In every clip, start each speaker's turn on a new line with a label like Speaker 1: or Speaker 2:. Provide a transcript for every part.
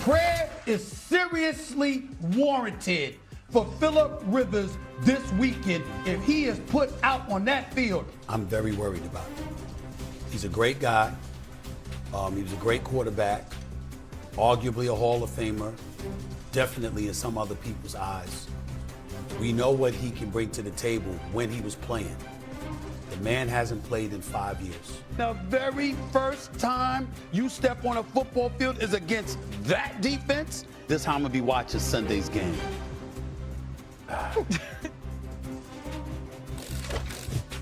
Speaker 1: Prayer is seriously warranted for Phillip Rivers this weekend if he is put out on that field.
Speaker 2: I'm very worried about him. He's a great guy. He was a great quarterback, arguably a Hall of Famer, definitely in some other people's eyes. We know what he can bring to the table when he was playing. The man hasn't played in 5 years.
Speaker 1: The very first time you step on a football field is against that defense. This is how I'm gonna be watching Sunday's game.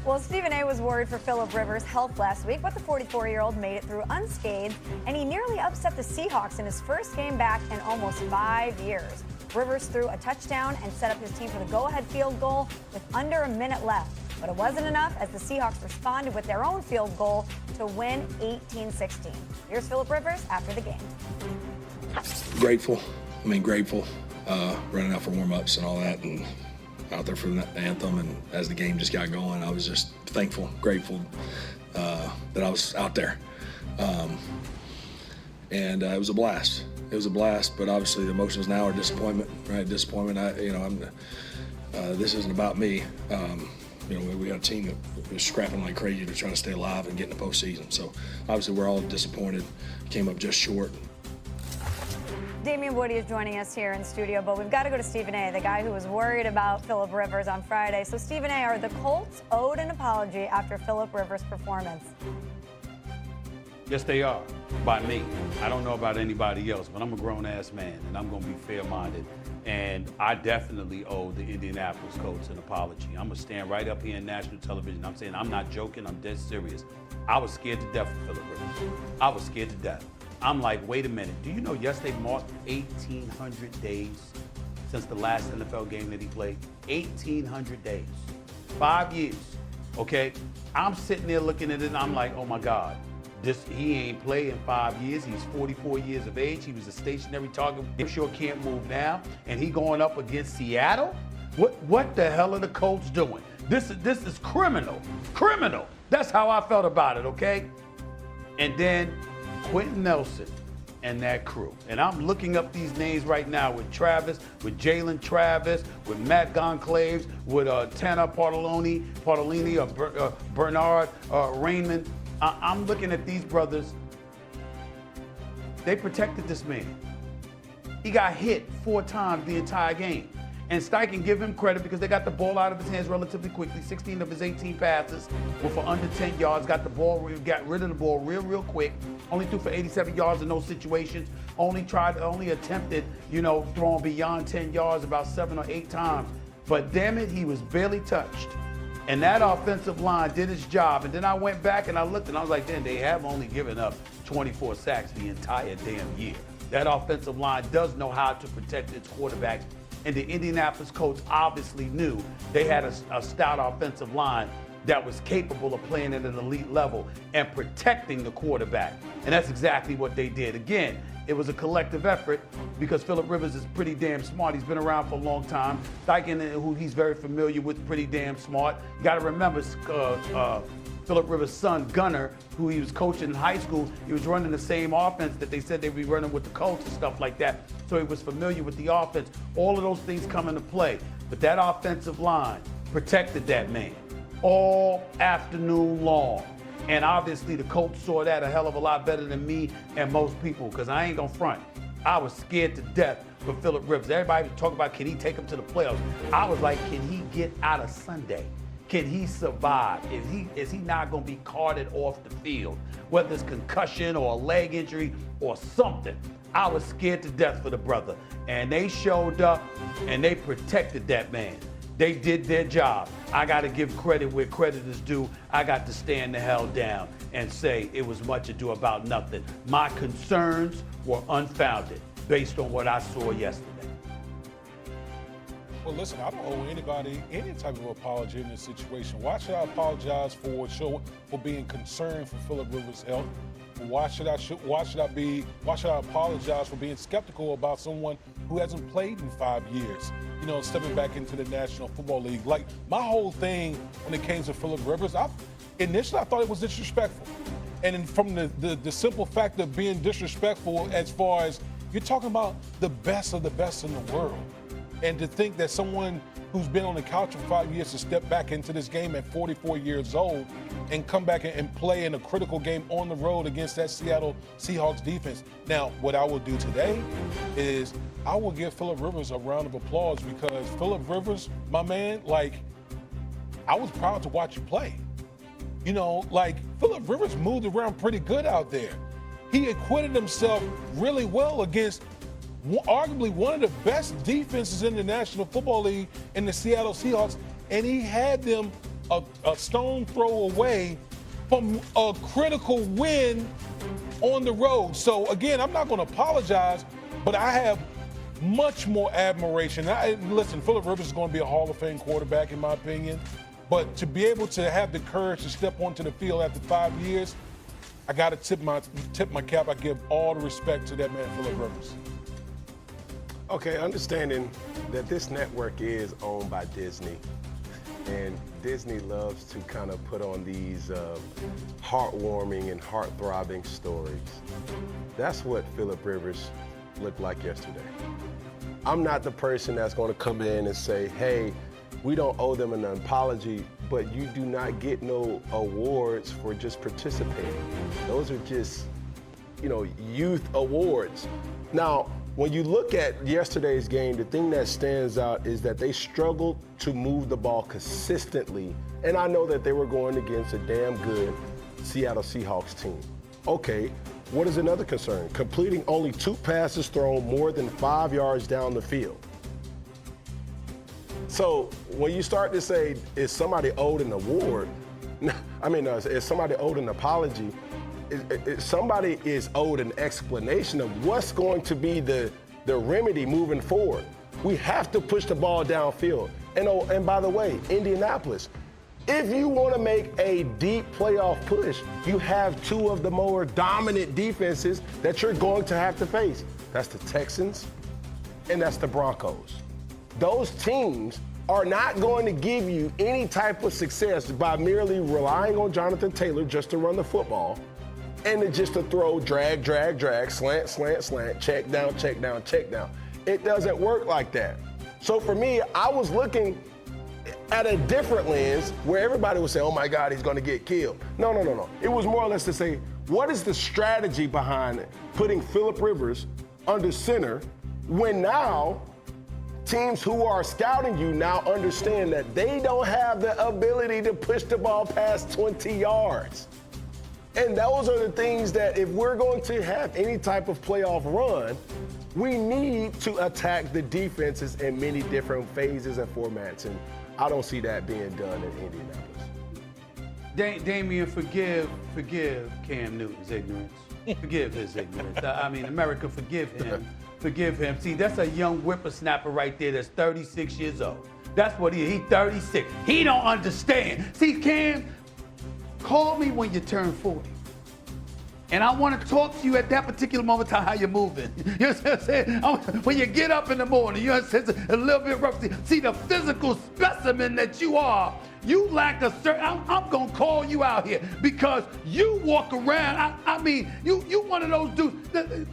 Speaker 3: Well, Stephen A. was worried for Phillip Rivers' health last week, but the 44-year-old made it through unscathed, and he nearly upset the Seahawks in his first game back in almost 5 years. Rivers threw a touchdown and set up his team for the go-ahead field goal with under a minute left. But it wasn't enough as the Seahawks responded with their own field goal to win 18-16. Here's Phillip Rivers after the game.
Speaker 4: Grateful. Running out for warm-ups and all that, and out there for the anthem. And as the game just got going, I was just thankful, grateful that I was out there. And it was a blast. It was a blast, but obviously the emotions now are disappointment, right? Disappointment. This isn't about me. We got a team that was scrapping like crazy to try to stay alive and get in the postseason. So obviously we're all disappointed. Came up just short.
Speaker 3: Damian Woody is joining us here in studio, but we've got to go to Stephen A., the guy who was worried about Phillip Rivers on Friday. So Stephen A., are the Colts owed an apology after Phillip Rivers' performance?
Speaker 1: Yes, they are, by me. I don't know about anybody else, but I'm a grown-ass man, and I'm going to be fair-minded. And I definitely owe the Indianapolis Colts an apology. I'm going to stand right up here in national television. I'm saying I'm not joking. I'm dead serious. I was scared to death for Phillip Rivers. I was scared to death. I'm like, wait a minute. Do you know yesterday marked 1,800 days since the last NFL game that he played? 1,800 days. 5 years, okay? I'm sitting there looking at it, and I'm like, oh, my God. He ain't played in 5 years. He's 44 years of age. He was a stationary target. He sure can't move now. And he going up against Seattle? What the hell are the Colts doing? This is criminal. Criminal. That's how I felt about it, okay? And then Quentin Nelson and that crew. And I'm looking up these names right now with Travis, with Jalen Travis, with Matt Gonclaves, with Tanner Bartolini, Bernard Raymond. I'm looking at these brothers. They protected this man. He got hit 4 times the entire game. And Steichen, give him credit because they got the ball out of his hands relatively quickly. 16 of his 18 passes were for under 10 yards. Got rid of the ball real quick. Only threw for 87 yards in those situations. Only attempted, throwing beyond 10 yards about 7 or 8 times. But damn it, he was barely touched. And that offensive line did its job. And then I went back and I looked and I was like, damn, they have only given up 24 sacks the entire damn year. That offensive line does know how to protect its quarterbacks. And the Indianapolis Colts obviously knew they had a stout offensive line that was capable of playing at an elite level and protecting the quarterback. And that's exactly what they did. Again, it was a collective effort because Phillip Rivers is pretty damn smart. He's been around for a long time. Steichen, who he's very familiar with, pretty damn smart. You got to remember Phillip Rivers' son, Gunner, who he was coaching in high school, he was running the same offense that they said they'd be running with the Colts and stuff like that. So he was familiar with the offense. All of those things come into play. But that offensive line protected that man all afternoon long. And obviously the Colts saw that a hell of a lot better than me and most people, because I ain't gonna front. I was scared to death for Phillip Rivers. Everybody was talking about, can he take him to the playoffs? I was like, can he get out of Sunday? Can he survive? Is he not going to be carted off the field? Whether it's concussion or a leg injury or something. I was scared to death for the brother. And they showed up and they protected that man. They did their job. I got to give credit where credit is due. I got to stand the hell down and say it was much ado about nothing. My concerns were unfounded based on what I saw yesterday.
Speaker 5: Well, listen, I don't owe anybody any type of apology in this situation. Why should I apologize for being concerned for Phillip Rivers' health? Why should I apologize for being skeptical about someone who hasn't played in 5 years? Stepping back into the National Football League. Like, my whole thing when it came to Phillip Rivers, initially I thought it was disrespectful. And from the simple fact of being disrespectful as far as You're talking about the best of the best in the world. And to think that someone who's been on the couch for 5 years to step back into this game at 44 years old and come back and play in a critical game on the road against that Seattle Seahawks defense. Now, what I will do today is I will give Phillip Rivers a round of applause, because Phillip Rivers, my man, like, I was proud to watch you play. You know, like, Phillip Rivers moved around pretty good out there. He acquitted himself really well against arguably one of the best defenses in the National Football League in the Seattle Seahawks, and he had them a stone throw away from a critical win on the road. So, again, I'm not going to apologize, but I have much more admiration. Listen, Phillip Rivers is going to be a Hall of Fame quarterback, in my opinion, but to be able to have the courage to step onto the field after 5 years, I got to tip my cap. I give all the respect to that man, Phillip Rivers.
Speaker 6: Okay, understanding that this network is owned by Disney, and Disney loves to kind of put on these heartwarming and heart-throbbing stories. That's what Phillip Rivers looked like yesterday. I'm not the person that's going to come in and say, hey, we don't owe them an apology, but you do not get no awards for just participating. Those are just, youth awards. Now, when you look at yesterday's game, the thing that stands out is that they struggled to move the ball consistently. And I know that they were going against a damn good Seattle Seahawks team. Okay, what is another concern? Completing only 2 passes thrown more than 5 yards down the field. So when you start to say, is somebody owed an award? Is somebody owed an apology? Somebody is owed an explanation of what's going to be the remedy moving forward. We have to push the ball downfield. And by the way, Indianapolis, if you want to make a deep playoff push, you have 2 of the more dominant defenses that you're going to have to face. That's the Texans and that's the Broncos. Those teams are not going to give you any type of success by merely relying on Jonathan Taylor just to run the football. And just to throw drag, slant, check down. It doesn't work like that. So for me, I was looking at a different lens where everybody would say, oh my God, he's going to get killed. No. It was more or less to say, what is the strategy behind putting Phillip Rivers under center when now teams who are scouting you now understand that they don't have the ability to push the ball past 20 yards. And those are the things that if we're going to have any type of playoff run, we need to attack the defenses in many different phases and formats. And I don't see that being done in Indianapolis.
Speaker 1: Damian, forgive Cam Newton's ignorance. Forgive his ignorance. America, forgive him. Forgive him. See, that's a young whippersnapper right there that's 36 years old. That's what he is. He's 36. He don't understand. See, Cam, call me when you turn 40. And I want to talk to you at that particular moment how you're moving. You know what I'm saying? When you get up in the morning, you know what I'm saying? It's a little bit rough. See, the physical specimen that you are, you lack a certain, I'm going to call you out here because you walk around. You one of those dudes.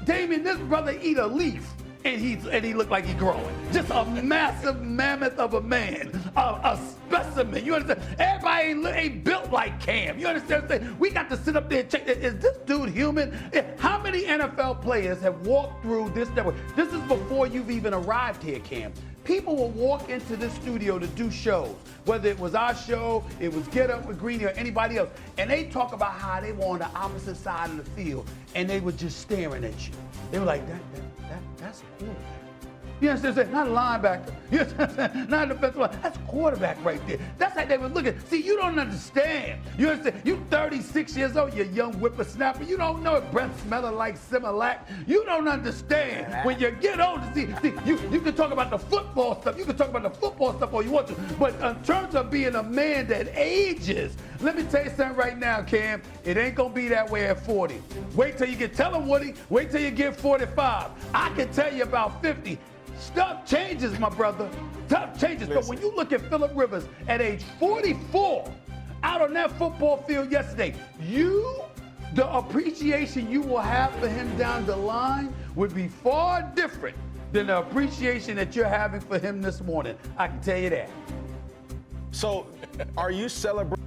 Speaker 1: Damian, this brother eat a leaf. And he looked like he's growing. Just a massive mammoth of a man, a specimen. You understand? Everybody ain't built like Cam. You understand what I'm saying? We got to sit up there and check. Is this dude human? How many NFL players have walked through this network? This is before you've even arrived here, Cam. People will walk into this studio to do shows, whether it was our show, it was Get Up with Greeny or anybody else, and they talk about how they were on the opposite side of the field, and they were just staring at you. They were like, that's a quarterback. You understand? Not a linebacker. You understand? Not a defensive line. That's a quarterback right there. That's how they were looking. See, you don't understand. You understand? You 36 years old, you young whippersnapper. You don't know if breath smelling like Similac. You don't understand. When you get older, see, you can talk about the football stuff. You can talk about the football stuff all you want to. But in terms of being a man that ages, let me tell you something right now, Cam. It ain't going to be that way at 40. Wait till you get, tell him, Woody, wait till you get 45. I can tell you about 50. Stuff changes, my brother. Stuff changes. Listen. But when you look at Phillip Rivers at age 44, out on that football field yesterday, the appreciation you will have for him down the line would be far different than the appreciation that you're having for him this morning. I can tell you that.
Speaker 6: So, are you celebrating?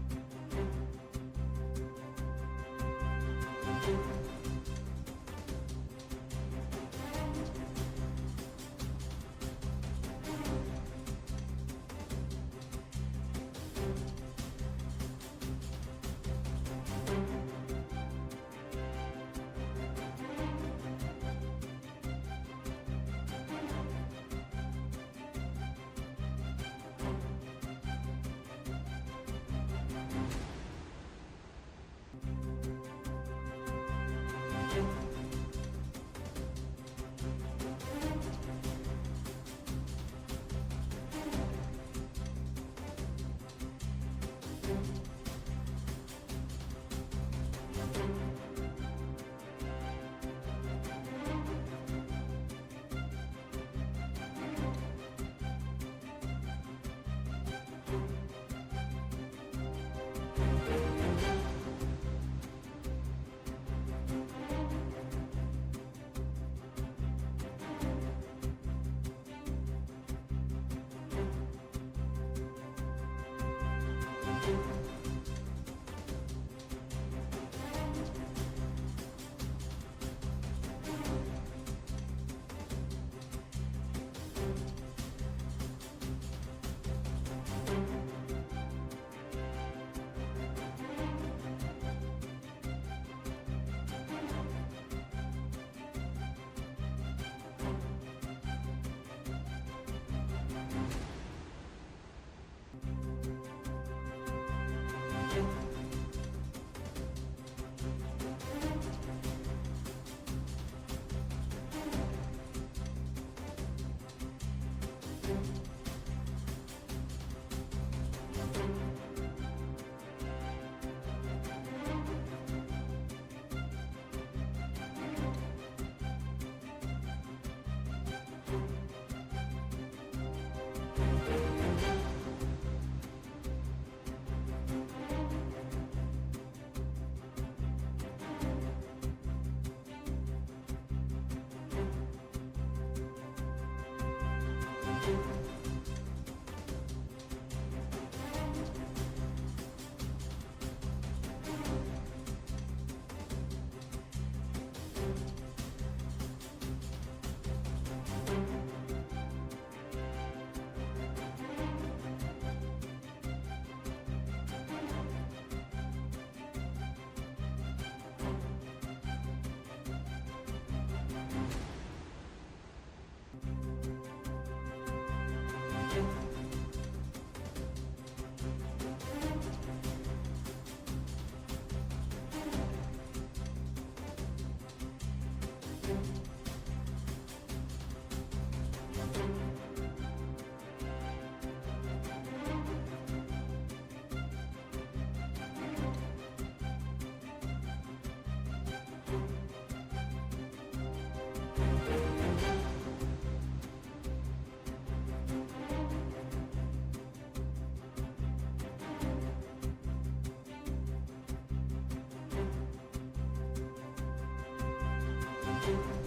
Speaker 1: you.